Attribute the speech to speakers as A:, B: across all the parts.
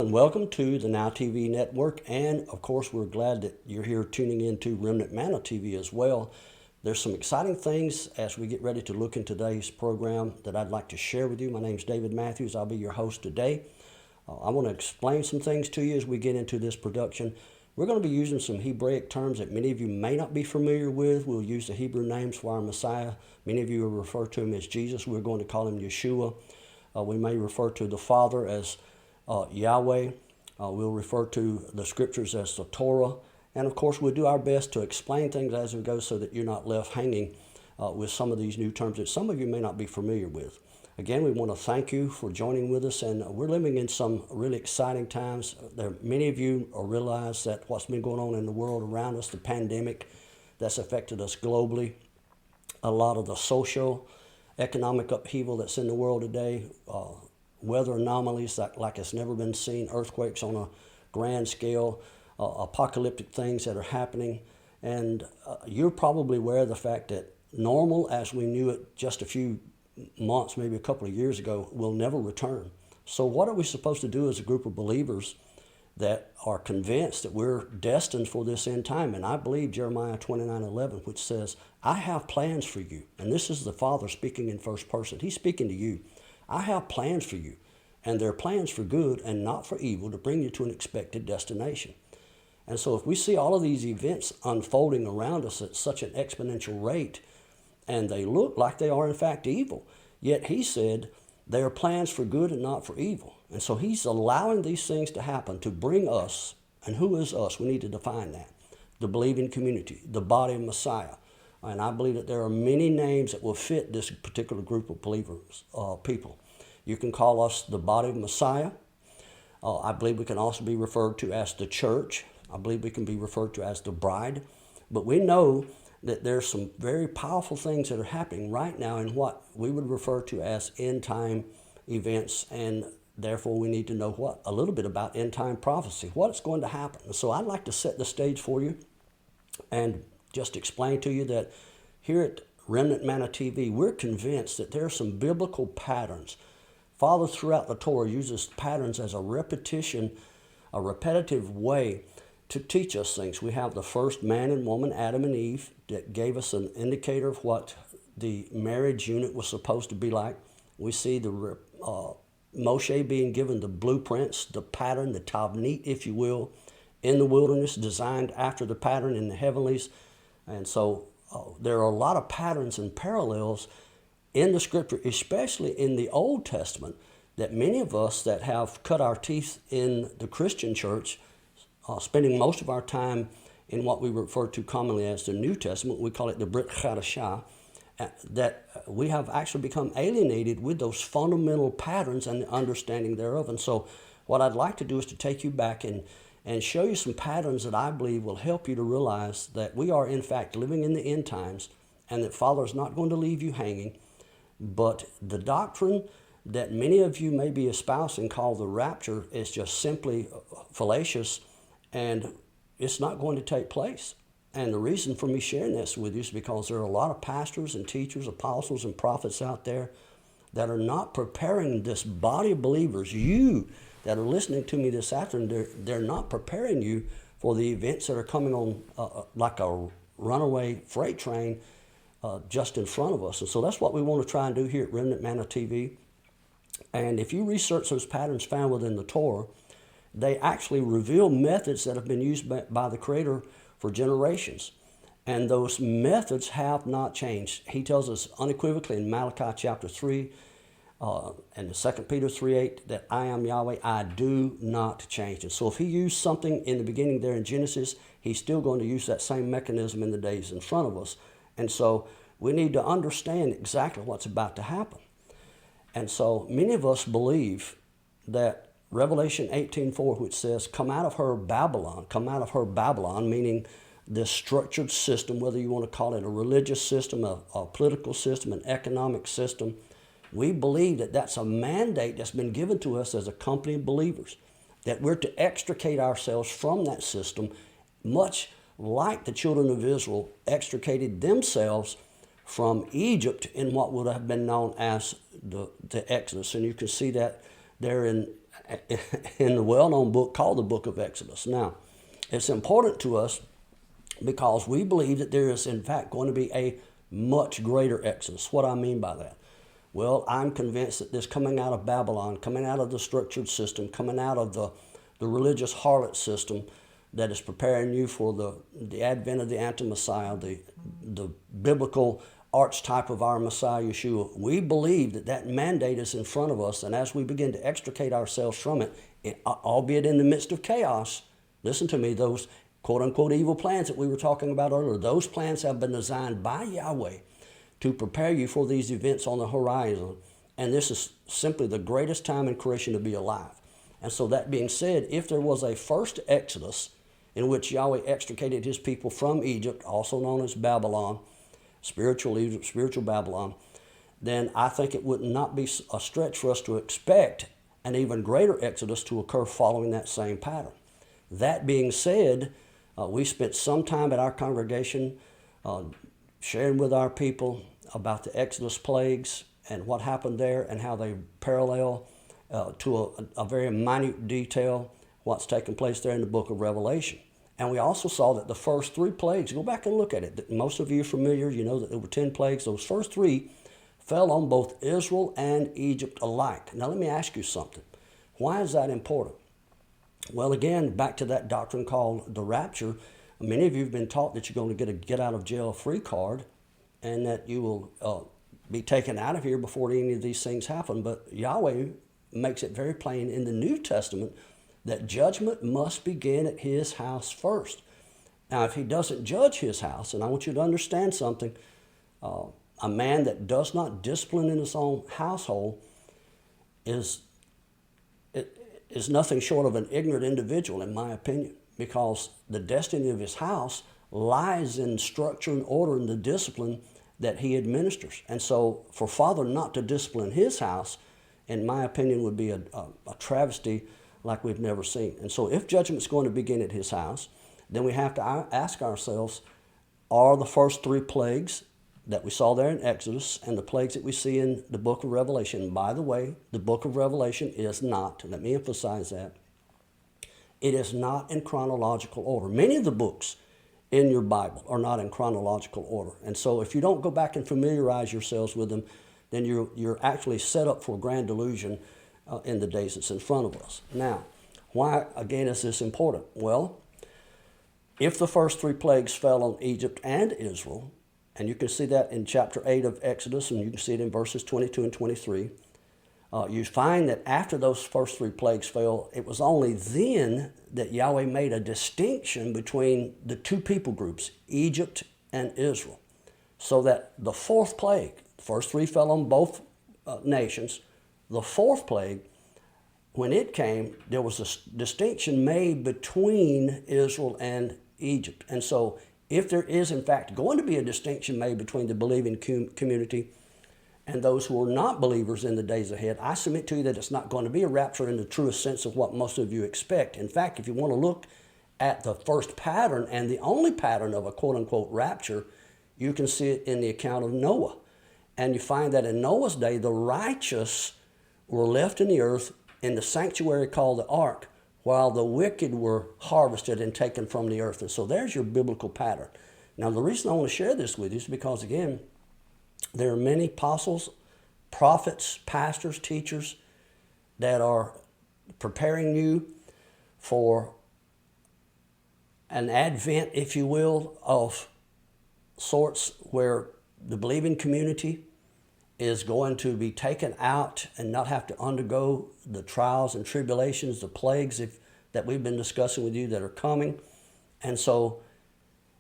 A: and welcome to the Now TV network. And of course, we're glad that you're here tuning in to Remnant Manna TV as well. There's some exciting things as we get ready to look in today's program that I'd like to share with you. My name's David Mathews. I'll be your host today. I want to explain some things to you as we get into this production. We're going to be using some Hebraic terms that many of you may not be familiar with. We'll use the Hebrew names for our Messiah. Many of you will refer to him as Jesus. We're going to call him Yeshua. We may refer to the Father as Yahweh. We'll refer to the scriptures as the Torah. And of course, we'll do our best to explain things as we go so that you're not left hanging with some of these new terms that some of you may not be familiar with. Again, we want to thank you for joining with us, and we're living in some really exciting times. Many of you realize that what's been going on in the world around us, the pandemic that's affected us globally, a lot of the social, economic upheaval that's in the world today, weather anomalies like it's never been seen, earthquakes on a grand scale, apocalyptic things that are happening. And you're probably aware of the fact that normal as we knew it just a few months, maybe a couple of years ago, will never return. So what are we supposed to do as a group of believers that are convinced that we're destined for this end time? And I believe Jeremiah 29:11, which says, I have plans for you. And this is the Father speaking in first person. He's speaking to you. I have plans for you, and they're plans for good and not for evil, to bring you to an expected destination. And so if we see all of these events unfolding around us at such an exponential rate, and they look like they are in fact evil, yet he said they are plans for good and not for evil. And so he's allowing these things to happen to bring us, and who is us? We need to define that. The believing community, the body of Messiah. And I believe that there are many names that will fit this particular group of believers, people. You can call us the body of Messiah. I believe we can also be referred to as the church. I believe we can be referred to as the bride. But we know that there's some very powerful things that are happening right now in what we would refer to as end time events, and therefore we need to know a little bit about end time prophecy, what's going to happen. So I'd like to set the stage for you and just explain to you that here at Remnant Manna TV, we're convinced that there are some biblical patterns. Father, throughout the Torah, uses patterns as a repetitive way to teach us things. We have the first man and woman, Adam and Eve, that gave us an indicator of what the marriage unit was supposed to be like. We see the Moshe being given the blueprints, the pattern, the tavnit, if you will, in the wilderness, designed after the pattern in the heavenlies. And so there are a lot of patterns and parallels in the scripture, especially in the Old Testament, that many of us that have cut our teeth in the Christian church, spending most of our time in what we refer to commonly as the New Testament, we call it the Brit Chadashah, that we have actually become alienated with those fundamental patterns and the understanding thereof. And so what I'd like to do is to take you back and show you some patterns that I believe will help you to realize that we are in fact living in the end times, and that Father is not going to leave you hanging. But the doctrine that many of you may be espousing, called the rapture, is just simply fallacious, and it's not going to take place. And the reason for me sharing this with you is because there are a lot of pastors and teachers, apostles and prophets out there that are not preparing this body of believers, you that are listening to me this afternoon, they're not preparing you for the events that are coming on like a runaway freight train just in front of us. And so that's what we want to try and do here at Remnant Manna TV. And if you research those patterns found within the Torah, they actually reveal methods that have been used by the Creator for generations. And those methods have not changed. He tells us unequivocally in Malachi chapter 3 and 2 Peter 3:8 that I am Yahweh, I do not change. And so if he used something in the beginning there in Genesis, he's still going to use that same mechanism in the days in front of us. And so we need to understand exactly what's about to happen. And so many of us believe that Revelation 18:4, which says, come out of her Babylon, meaning this structured system, whether you want to call it a religious system, a political system, an economic system. We believe that that's a mandate that's been given to us as a company of believers, that we're to extricate ourselves from that system, much like the children of Israel extricated themselves from Egypt in what would have been known as the Exodus. And you can see that there in in the well-known book called the Book of Exodus. Now, it's important to us because we believe that there is, in fact, going to be a much greater Exodus. What do I mean by that? Well, I'm convinced that this coming out of Babylon, coming out of the structured system, coming out of the religious harlot system that is preparing you for the advent of the anti-Messiah, the biblical archetype of our Messiah, Yeshua, we believe that that mandate is in front of us. And as we begin to extricate ourselves from it, albeit in the midst of chaos, listen to me, those quote-unquote evil plans that we were talking about earlier, those plans have been designed by Yahweh to prepare you for these events on the horizon. And this is simply the greatest time in creation to be alive. And so that being said, if there was a first Exodus in which Yahweh extricated his people from Egypt, also known as Babylon, spiritual Egypt, spiritual Babylon, then I think it would not be a stretch for us to expect an even greater Exodus to occur following that same pattern. That being said, we spent some time at our congregation sharing with our people about the Exodus plagues and what happened there and how they parallel to a very minute detail what's taking place there in the book of Revelation. And we also saw that the first 3 plagues, go back and look at it. Most of you are familiar, you know that there were 10 plagues. Those first 3 fell on both Israel and Egypt alike. Now let me ask you something. Why is that important? Well, again, back to that doctrine called the rapture. Many of you have been taught that you're going to get a get-out-of-jail-free card and that you will be taken out of here before any of these things happen. But Yahweh makes it very plain in the New Testament that judgment must begin at his house first. Now, if he doesn't judge his house, and I want you to understand something, a man that does not discipline in his own household is nothing short of an ignorant individual, in my opinion, because the destiny of his house lies in structure and order and the discipline that he administers. And so for father not to discipline his house, in my opinion, would be a travesty like we've never seen. And so if judgment's going to begin at his house, then we have to ask ourselves, are the first 3 plagues that we saw there in Exodus and the plagues that we see in the book of Revelation? And by the way, the book of Revelation is not, let me emphasize that, it is not in chronological order. Many of the books in your Bible are not in chronological order. And so if you don't go back and familiarize yourselves with them, then you're actually set up for grand delusion in the days that's in front of us. Now, why, again, is this important? Well, if the first 3 plagues fell on Egypt and Israel, and you can see that in chapter 8 of Exodus, and you can see it in verses 22 and 23, you find that after those first 3 plagues fell, it was only then that Yahweh made a distinction between the 2 people groups, Egypt and Israel. So that the 4th plague, the first 3 fell on both nations. The 4th plague, when it came, there was a distinction made between Israel and Egypt. And so if there is, in fact, going to be a distinction made between the believing community and those who are not believers in the days ahead, I submit to you that it's not going to be a rapture in the truest sense of what most of you expect. In fact, if you want to look at the first pattern and the only pattern of a quote-unquote rapture, you can see it in the account of Noah. And you find that in Noah's day, the righteous were left in the earth in the sanctuary called the ark, while the wicked were harvested and taken from the earth. And so there's your biblical pattern. Now, the reason I want to share this with you is because, again, there are many apostles, prophets, pastors, teachers that are preparing you for an advent, if you will, of sorts where the believing community is going to be taken out and not have to undergo the trials and tribulations, the plagues that we've been discussing with you that are coming. And so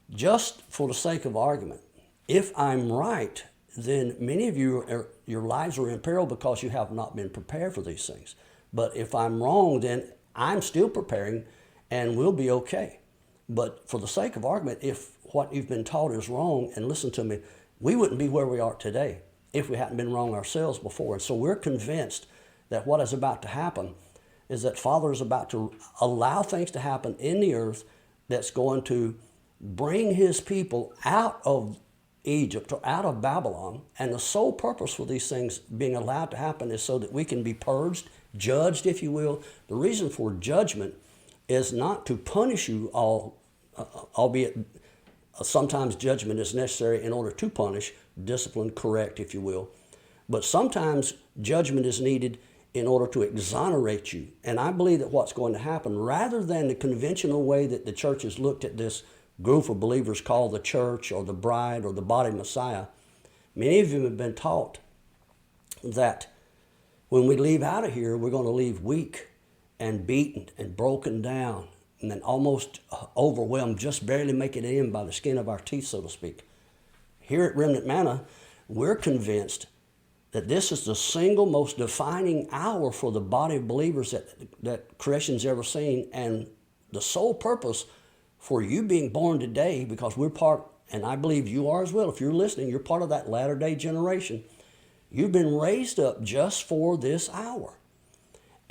A: just for the sake of argument, if I'm right, then many of you, your lives are in peril because you have not been prepared for these things. But if I'm wrong, then I'm still preparing and we'll be okay. But for the sake of argument, if what you've been taught is wrong, and listen to me, we wouldn't be where we are today if we hadn't been wrong ourselves before. And so we're convinced that what is about to happen is that Father is about to allow things to happen in the earth that's going to bring his people out of Egypt or out of Babylon, and the sole purpose for these things being allowed to happen is so that we can be purged, judged, if you will. The reason for judgment is not to punish you all, albeit sometimes judgment is necessary in order to punish, discipline, correct, if you will. But sometimes judgment is needed in order to exonerate you. And I believe that what's going to happen, rather than the conventional way that the church has looked at this group of believers called the church or the bride or the body Messiah, many of you have been taught that when we leave out of here, we're going to leave weak and beaten and broken down and then almost overwhelmed, just barely making it in by the skin of our teeth, so to speak. Here at Remnant Manna, we're convinced that this is the single most defining hour for the body of believers that creation's ever seen, and the sole purpose for you being born today, because we're part, and I believe you are as well, if you're listening, you're part of that latter-day generation. You've been raised up just for this hour.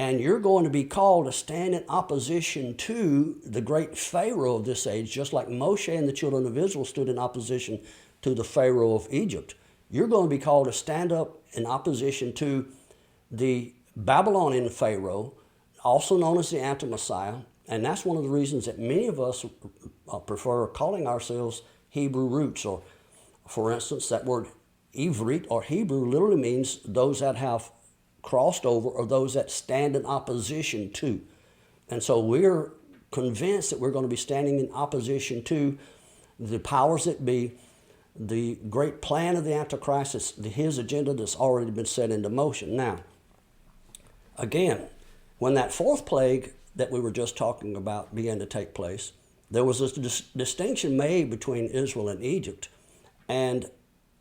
A: And you're going to be called to stand in opposition to the great Pharaoh of this age, just like Moshe and the children of Israel stood in opposition to the Pharaoh of Egypt. You're going to be called to stand up in opposition to the Babylonian Pharaoh, also known as the Anti-Messiah. And that's one of the reasons that many of us prefer calling ourselves Hebrew roots. Or, for instance, that word Ivrit or Hebrew literally means those that have crossed over or those that stand in opposition to. And so we're convinced that we're going to be standing in opposition to the powers that be, the great plan of the Antichrist, his agenda that's already been set into motion. Now, again, when that fourth plague that we were just talking about began to take place, there was a distinction made between Israel and Egypt. And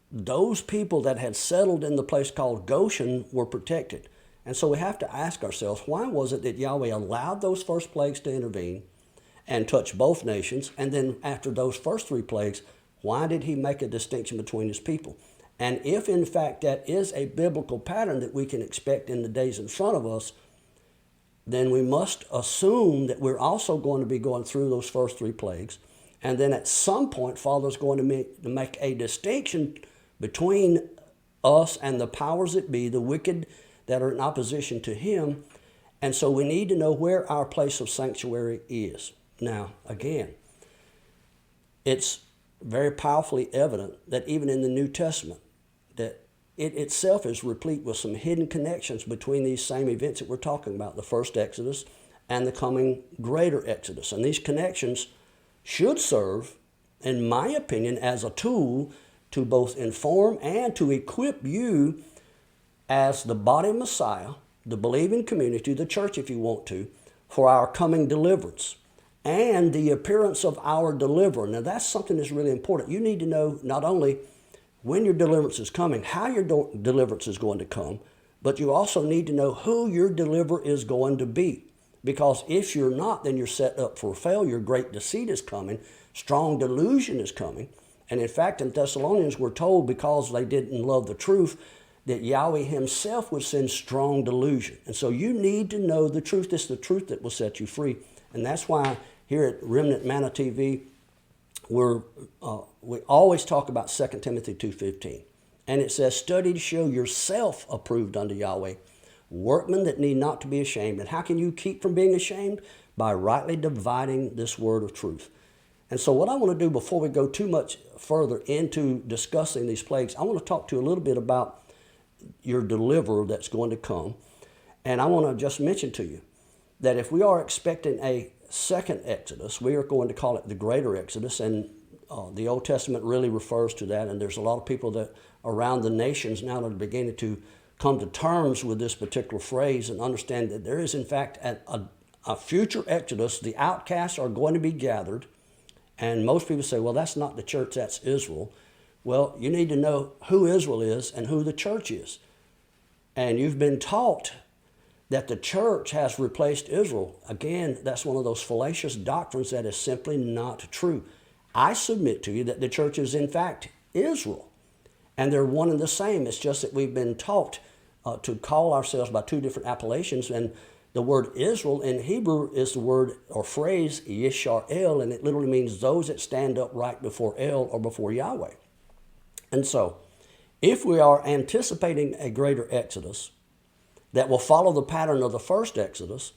A: those people that had settled in the place called Goshen were protected. And so we have to ask ourselves, why was it that Yahweh allowed those first plagues to intervene and touch both nations? And then after those first three plagues, why did he make a distinction between his people? And if in fact that is a biblical pattern that we can expect in the days in front of us, then we must assume that we're also going to be going through those first three plagues. And then at some point, Father's going to make a distinction between us and the powers that be, the wicked that are in opposition to him. And so we need to know where our place of sanctuary is. Now, again, it's very powerfully evident that even in the New Testament, that it itself is replete with some hidden connections between these same events that we're talking about, the first Exodus and the coming greater Exodus. And these connections should serve, in my opinion, as a tool to both inform and to equip you as the body of Messiah, the believing community, the church if you want to, for our coming deliverance and the appearance of our deliverer. Now that's something that's really important. You need to know not only when your deliverance is coming, how your deliverance is going to come, but you also need to know who your deliverer is going to be. Because if you're not, then you're set up for failure. Great deceit is coming. Strong delusion is coming. And in fact, in Thessalonians, we're told because they didn't love the truth, that Yahweh himself would send strong delusion. And so you need to know the truth. It's the truth that will set you free. And that's why here at Remnant Manna TV, we always talk about 2 Timothy 2:15. And it says, study to show yourself approved unto Yahweh, workmen that need not to be ashamed. And how can you keep from being ashamed? By rightly dividing this word of truth. And so what I want to do before we go too much further into discussing these plagues, I want to talk to you a little bit about your deliverer that's going to come. And I want to just mention to you that if we are expecting a second Exodus, we are going to call it the greater Exodus. And the Old Testament really refers to that. And there's a lot of people that around the nations now that are beginning to come to terms with this particular phrase and understand that there is in fact a future Exodus. The outcasts are going to be gathered. And most people say, well, that's not the church, that's Israel. Well, you need to know who Israel is and who the church is. And you've been taught that the church has replaced Israel. Again, that's one of those fallacious doctrines that is simply not true. I submit to you that the church is in fact Israel. And they're one and the same. It's just that we've been taught to call ourselves by two different appellations. And the word Israel in Hebrew is the word or phrase Yisrael, and it literally means those that stand up right before El or before Yahweh. And so, if we are anticipating a greater exodus that will follow the pattern of the first exodus,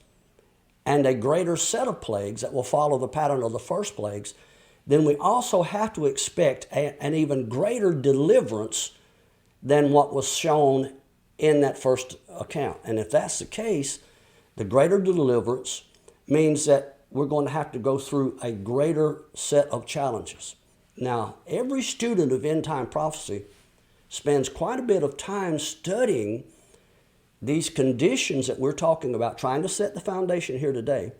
A: and a greater set of plagues that will follow the pattern of the first plagues, then we also have to expect an even greater deliverance than what was shown in that first account. And if that's the case, the greater deliverance means that we're going to have to go through a greater set of challenges. Now, every student of end-time prophecy spends quite a bit of time studying these conditions that we're talking about, trying to set the foundation here today,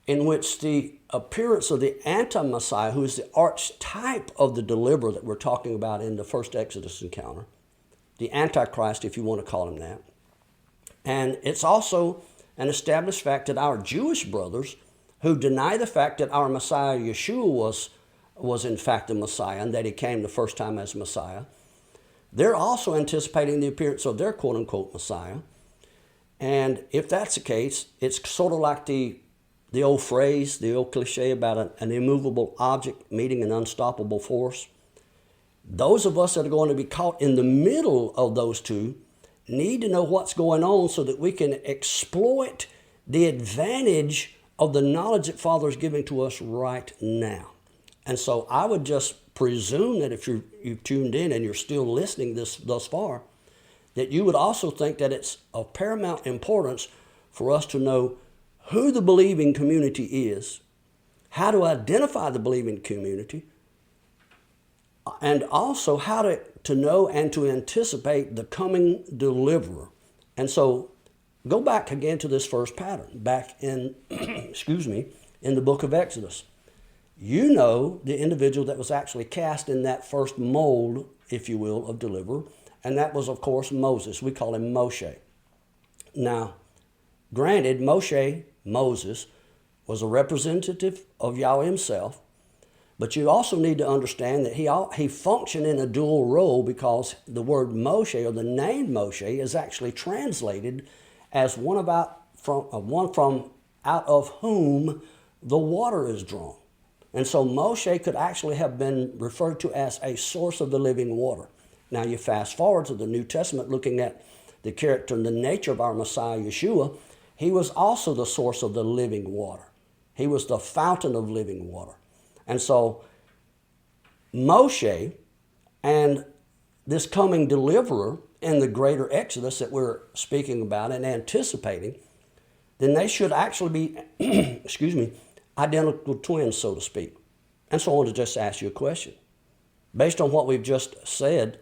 A: in which the appearance of the anti-Messiah, who is the archetype of the deliverer that we're talking about in the first Exodus encounter, the Antichrist, if you want to call him that. And it's also an established fact that our Jewish brothers, who deny the fact that our Messiah Yeshua was in fact the Messiah and that he came the first time as Messiah, they're also anticipating the appearance of their quote-unquote Messiah. And if that's the case, it's sort of like the old phrase, the old cliche about an immovable object meeting an unstoppable force. Those of us that are going to be caught in the middle of those two need to know what's going on so that we can exploit the advantage of the knowledge that Father is giving to us right now. And so I would just presume that if you've tuned in and you're still listening thus far, that you would also think that it's of paramount importance for us to know who the believing community is, how to identify the believing community, and also how to know and to anticipate the coming deliverer. And so go back again to this first pattern, back in, in the book of Exodus. You know the individual that was actually cast in that first mold, if you will, of deliverer, and that was, of course, Moses. We call him Moshe. Now, granted, Moses, was a representative of Yahweh himself, but you also need to understand that he functioned in a dual role because the word Moshe, or the name Moshe, is actually translated as one from out of whom the water is drawn. And so Moshe could actually have been referred to as a source of the living water. Now you fast forward to the New Testament, looking at the character and the nature of our Messiah Yeshua. He was also the source of the living water. He was the fountain of living water. And so Moshe and this coming deliverer in the greater Exodus that we're speaking about and anticipating, then they should actually be, identical twins, so to speak. And so I want to just ask you a question. Based on what we've just said,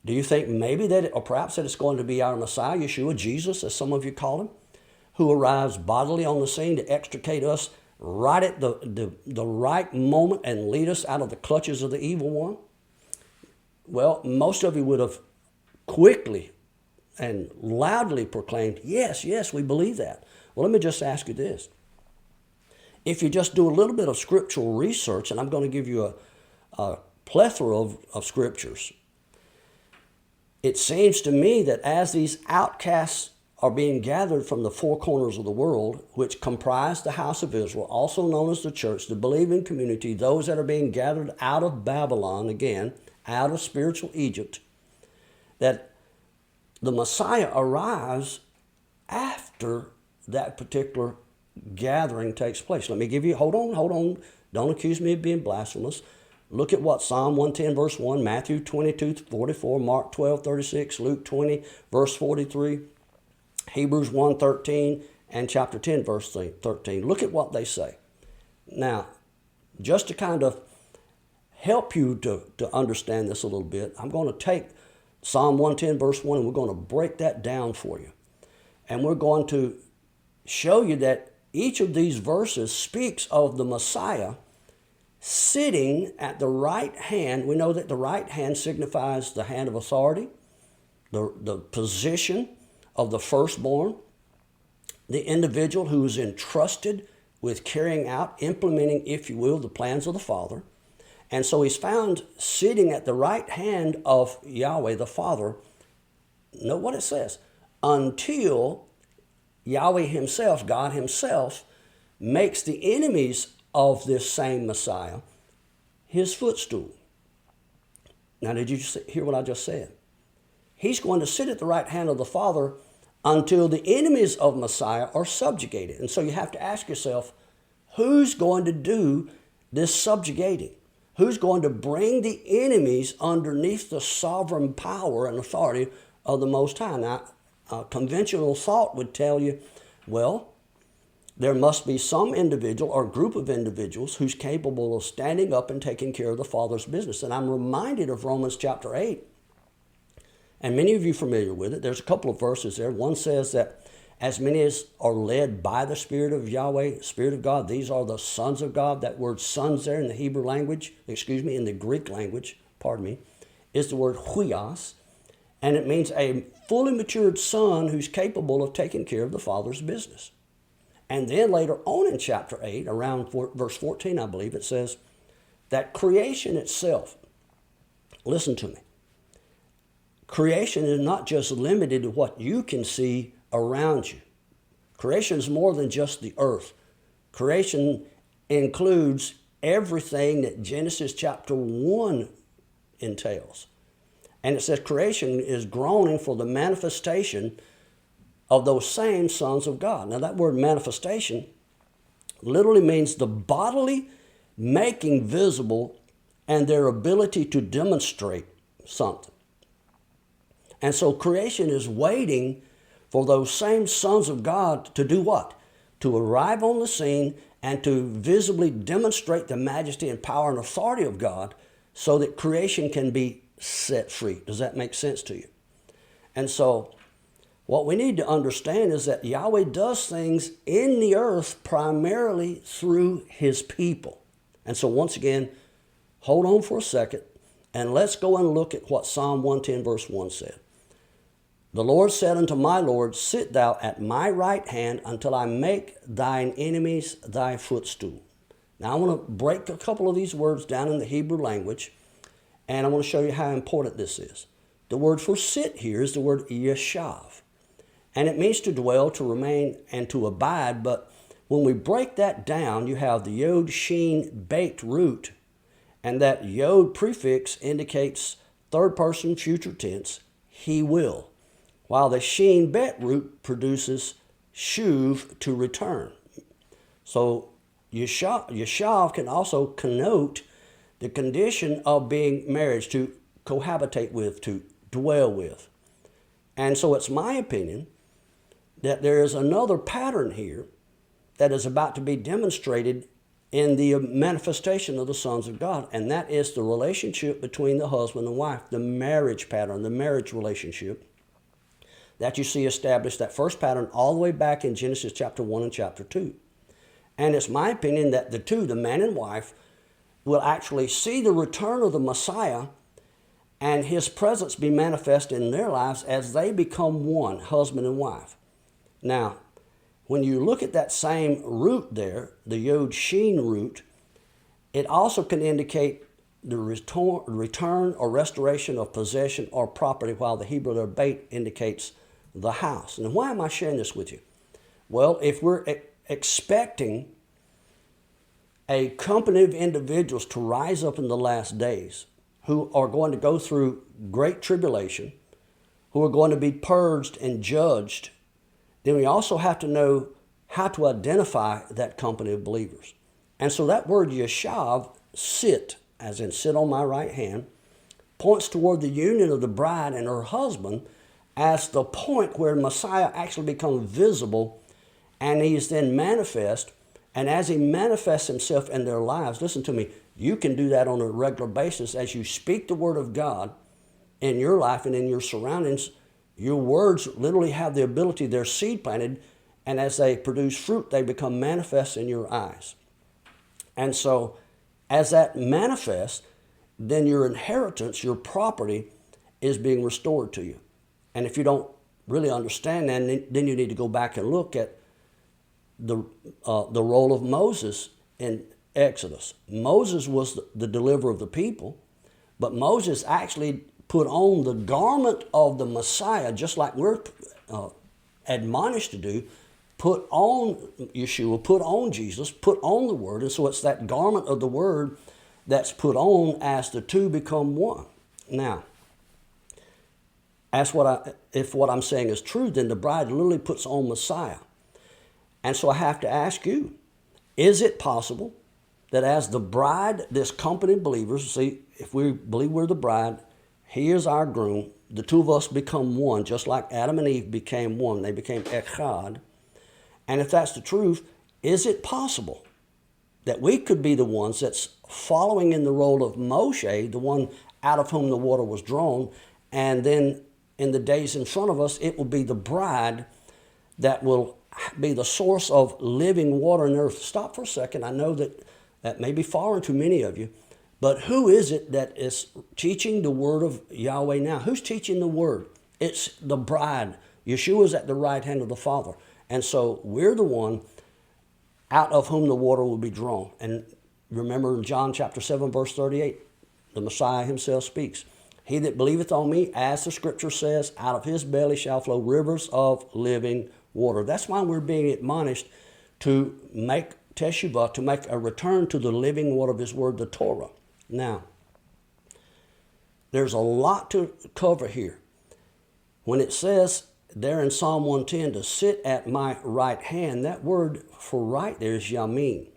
A: do you think maybe that, or perhaps that it's going to be our Messiah, Yeshua, Jesus, as some of you call him, who arrives bodily on the scene to extricate us right at the right moment and lead us out of the clutches of the evil one? Well, most of you would have quickly and loudly proclaimed, yes, we believe that. Well, let me just ask you this. If you just do a little bit of scriptural research, and I'm going to give you a plethora of scriptures, it seems to me that as these outcasts are being gathered from the four corners of the world, which comprise the house of Israel, also known as the church, the believing community, those that are being gathered out of Babylon, again, out of spiritual Egypt, that the Messiah arrives after that particular gathering takes place. Let me give you, hold on. Don't accuse me of being blasphemous. Look at what Psalm 110 verse 1, Matthew 22:44, Mark 12:36, Luke 20 verse 43, Hebrews 1:13, and chapter 10 verse 13. Look at what they say. Now, just to kind of help you to understand this a little bit, I'm going to take Psalm 110 verse 1 and we're going to break that down for you. And we're going to show you that each of these verses speaks of the Messiah sitting at the right hand. We know that the right hand signifies the hand of authority, the position of the firstborn, the individual who is entrusted with carrying out, implementing, if you will, the plans of the Father. And so he's found sitting at the right hand of Yahweh the Father. Note what it says, until Yahweh himself, God himself, makes the enemies of this same Messiah his footstool. Now, did you hear what I just said? He's going to sit at the right hand of the Father until the enemies of Messiah are subjugated. And so you have to ask yourself, who's going to do this subjugating? Who's going to bring the enemies underneath the sovereign power and authority of the Most High? Now, conventional thought would tell you, well, there must be some individual or group of individuals who's capable of standing up and taking care of the Father's business. And I'm reminded of Romans chapter 8. And many of you are familiar with it. There's a couple of verses there. One says that as many as are led by the Spirit of Yahweh, Spirit of God, these are the sons of God. That word sons there in the Hebrew language, in the Greek language, is the word huios. And it means a fully matured son who's capable of taking care of the Father's business. And then later on in chapter 8, around verse 14, I believe, it says that creation itself, listen to me, creation is not just limited to what you can see around you. Creation is more than just the earth. Creation includes everything that Genesis chapter 1 entails. And it says creation is groaning for the manifestation of those same sons of God. Now that word manifestation literally means the bodily making visible and their ability to demonstrate something. And so creation is waiting for those same sons of God to do what? To arrive on the scene and to visibly demonstrate the majesty and power and authority of God so that creation can be set free. Does that make sense to you? And so what we need to understand is that Yahweh does things in the earth primarily through his people. And so once again, hold on for a second and let's go and look at what Psalm 110 verse 1 said. The Lord said unto my Lord, sit thou at my right hand until I make thine enemies thy footstool. Now I want to break a couple of these words down in the Hebrew language, and I want to show you how important this is. The word for sit here is the word yeshav, and it means to dwell, to remain, and to abide. But when we break that down, you have the yod shin bet root, and that yod prefix indicates third person future tense, he will, while the shin bet root produces shuv, to return. So yeshav can also connote the condition of being married, to cohabitate with, to dwell with. And so it's my opinion that there is another pattern here that is about to be demonstrated in the manifestation of the sons of God, and that is the relationship between the husband and wife, the marriage pattern, the marriage relationship that you see established, that first pattern, all the way back in Genesis chapter 1 and chapter 2. And it's my opinion that the two, the man and wife, will actually see the return of the Messiah and his presence be manifest in their lives as they become one, husband and wife. Now, when you look at that same root there, the yod shin root, it also can indicate the return or restoration of possession or property, while the Hebrew letter bet indicates the house. And why am I sharing this with you? Well, if we're expecting a company of individuals to rise up in the last days who are going to go through great tribulation, who are going to be purged and judged, then we also have to know how to identify that company of believers. And so that word yeshav, sit, as in sit on my right hand, points toward the union of the bride and her husband as the point where Messiah actually becomes visible, and he is then manifest. And as he manifests himself in their lives, listen to me, you can do that on a regular basis as you speak the word of God in your life and in your surroundings. Your words literally have the ability, they're seed planted, and as they produce fruit, they become manifest in your eyes. And so as that manifests, then your inheritance, your property, is being restored to you. And if you don't really understand that, then you need to go back and look at the role of Moses in Exodus. Moses was the deliverer of the people, but Moses actually put on the garment of the Messiah, just like we're admonished to do. Put on Yeshua, put on Jesus, put on the Word. And so it's that garment of the Word that's put on as the two become one. Now, if what I'm saying is true, then the bride literally puts on Messiah. And so I have to ask you, is it possible that as the bride, this company of believers, see, if we believe we're the bride, he is our groom, the two of us become one, just like Adam and Eve became one. They became echad. And if that's the truth, is it possible that we could be the ones that's following in the role of Moshe, the one out of whom the water was drawn, and then in the days in front of us, it will be the bride that will be the source of living water on earth? Stop for a second. I know that may be foreign to many of you, but who is it that is teaching the word of Yahweh now? Who's teaching the word? It's the bride. Yeshua is at the right hand of the Father. And so we're the one out of whom the water will be drawn. And remember in John chapter 7, verse 38, the Messiah himself speaks. He that believeth on me, as the scripture says, out of his belly shall flow rivers of living water. That's why we're being admonished to make teshuvah, to make a return to the living water of his word, the Torah. Now, there's a lot to cover here. When it says there in Psalm 110 to sit at my right hand, that word for right there is yamin.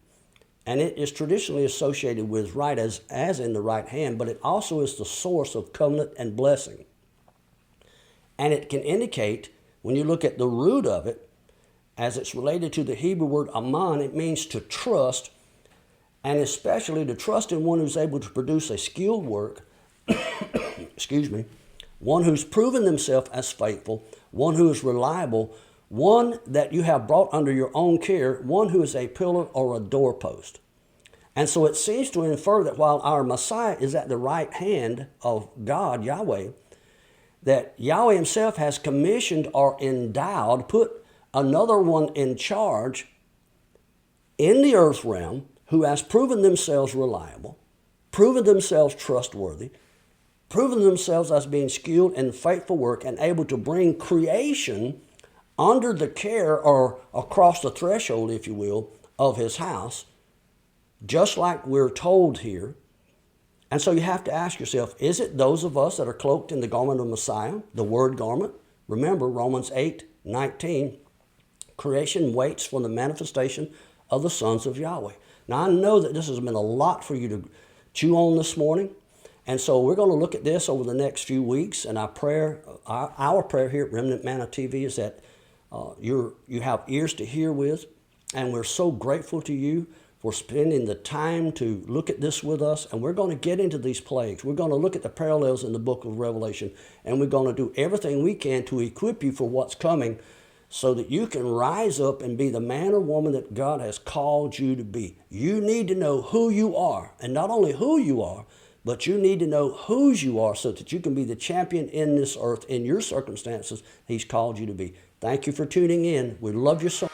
A: And it is traditionally associated with right as in the right hand, but it also is the source of covenant and blessing. And it can indicate, when you look at the root of it, as it's related to the Hebrew word aman, it means to trust, and especially to trust in one who's able to produce a skilled work, excuse me, one who's proven themselves as faithful, one who is reliable, one that you have brought under your own care, one who is a pillar or a doorpost. And so it seems to infer that while our Messiah is at the right hand of God, Yahweh, that Yahweh himself has commissioned or endowed, put another one in charge in the earth realm who has proven themselves reliable, proven themselves trustworthy, proven themselves as being skilled in faithful work and able to bring creation under the care or across the threshold, if you will, of his house, just like we're told here. And so you have to ask yourself, is it those of us that are cloaked in the garment of Messiah, the word garment? Remember, Romans 8:19, creation waits for the manifestation of the sons of Yahweh. Now, I know that this has been a lot for you to chew on this morning. And so we're going to look at this over the next few weeks. And our prayer here at Remnant Manna TV is that you have ears to hear with. And we're so grateful to you for spending the time to look at this with us. And we're going to get into these plagues. We're going to look at the parallels in the book of Revelation. And we're going to do everything we can to equip you for what's coming so that you can rise up and be the man or woman that God has called you to be. You need to know who you are. And not only who you are, but you need to know whose you are so that you can be the champion in this earth, in your circumstances he's called you to be. Thank you for tuning in. We love you so much.